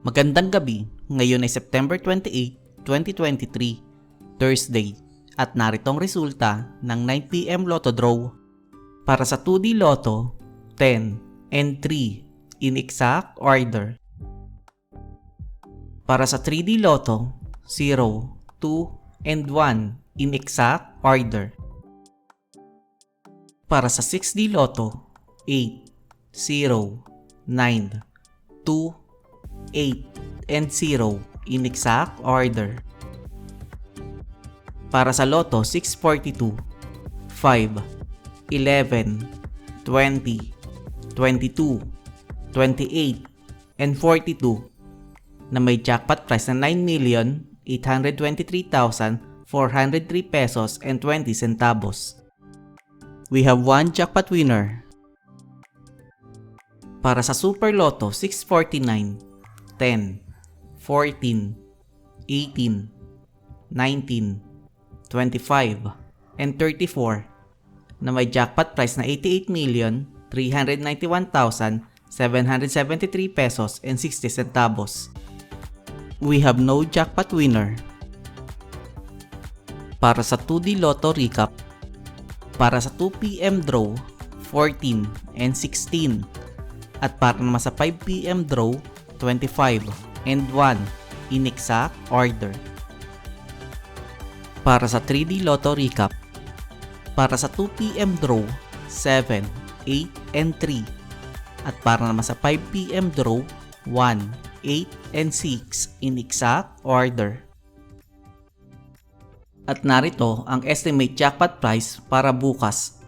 Magandang gabi, ngayon ay September 28, 2023, Thursday, at narito ang resulta ng 9pm Lotto Draw. Para sa 2D Lotto, 10 and 3 in exact order. Para sa 3D Lotto, 0, 2, and 1 in exact order. Para sa 6D Lotto, 8, 0, 9, 2, 8 and 0 in exact order. Para sa Lotto 642, 5, 11, 20, 22, 28 and 42 na may jackpot price na 9,823,403 pesos and 20 centavos. We have one jackpot winner. Para sa Super Lotto 649, 10, 14, 18, 19, 25, and 34 na may jackpot price na 88,391,773 pesos and 60 centavos. We have no jackpot winner. Para sa 2D Lotto Recap, para sa 2pm draw, 14 and 16, at para naman sa 5pm draw, 25 and 1 in exact order. Para sa 3D Lotto Recap, para sa 2pm draw, 7, 8 and 3, at para naman sa 5pm draw, 1, 8 and 6 in exact order. At narito ang estimate jackpot price para bukas,